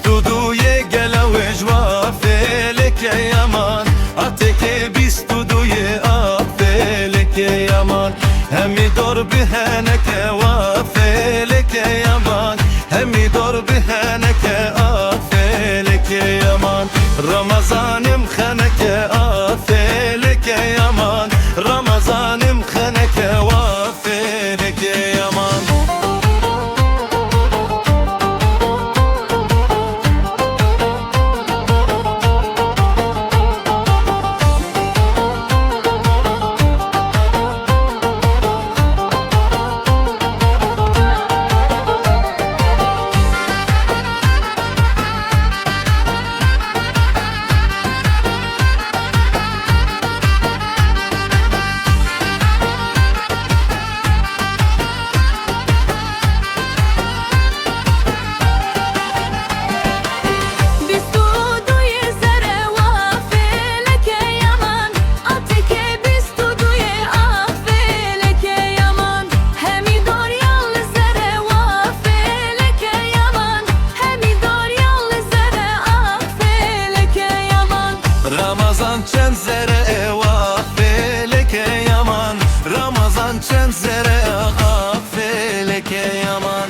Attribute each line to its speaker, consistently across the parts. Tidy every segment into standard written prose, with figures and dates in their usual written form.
Speaker 1: دویه گلو جوافلک یمان اتک بیست دویه آفلک یمان همی دور بهنک وافلک یمان همی دور بهنک آفلک یمان رمضانم خنک آفلک یمان رمضانم خنک وافلک یمان Ramazan çenzere vafeleke yaman Ramazan çenzere vafeleke yaman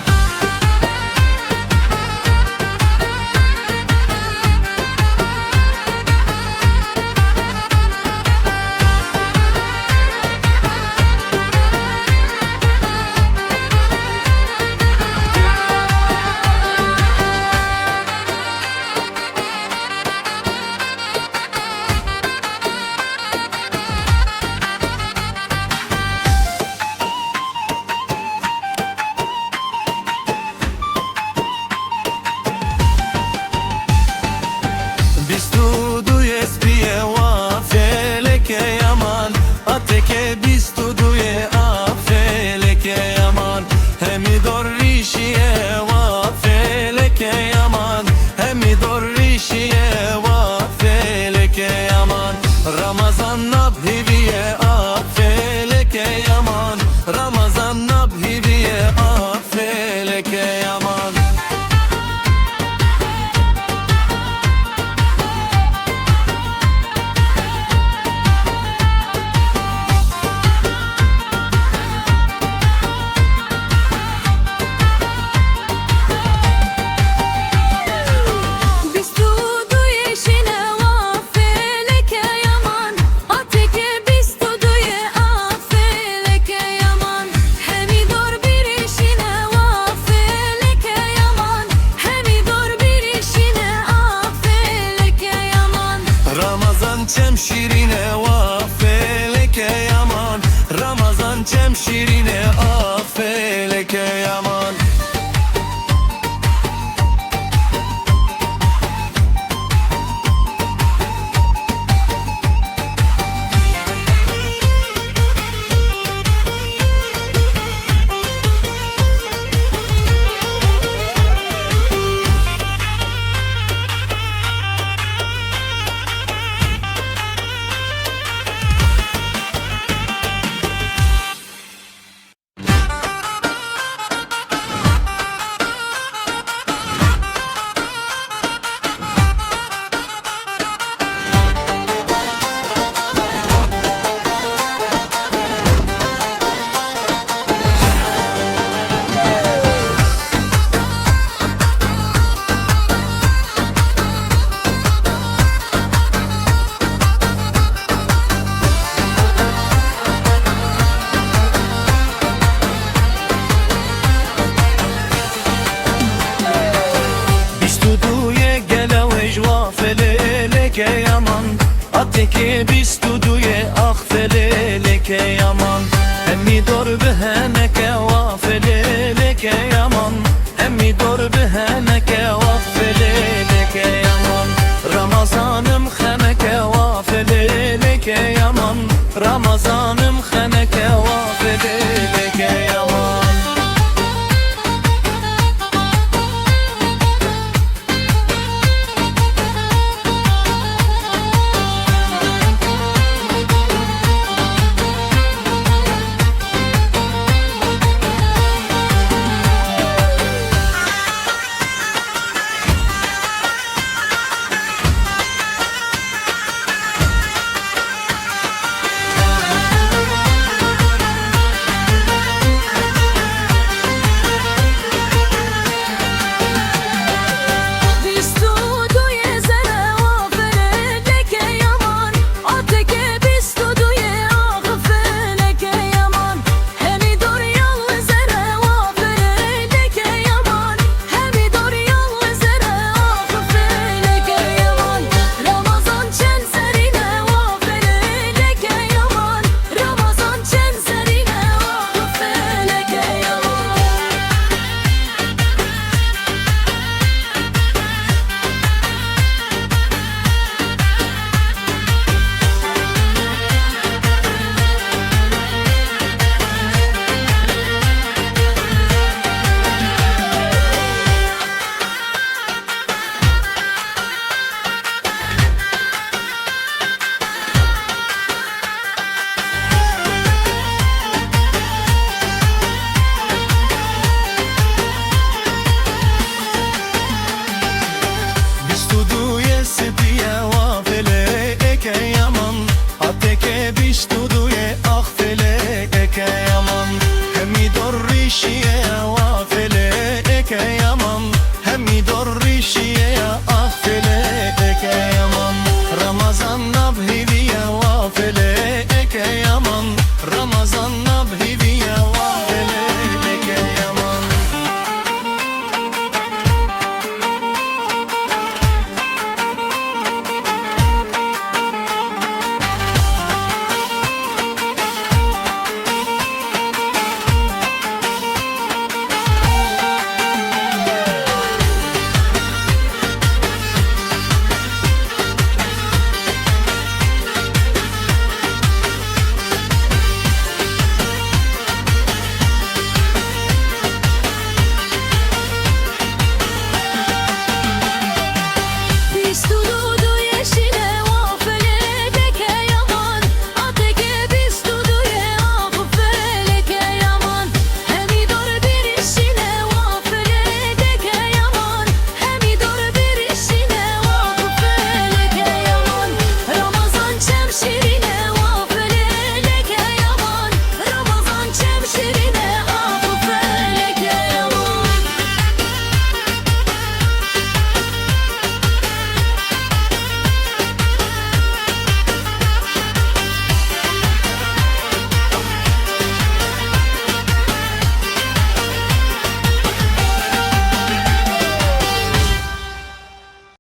Speaker 1: Duye vafeleke yaman ateke bistu duye afeleke yaman hemi dorrişiye vafeleke yaman hemi dorrişiye vafeleke yaman Ramazan nabhiviye afeleke yaman Ramazan nabhiviye afeleke yaman Cemşirine vafeleke yaman Ramazan cemşirine afeleke yaman Feleleke yaman ateke bistu duye ah feleleke yaman hemi dor beheneke wa feleleke yaman hemi dor beheneke wa feleleke yaman Ramazanım khaneke wa feleleke yaman Ramazanım khaneke wa feleleke yaman kişiye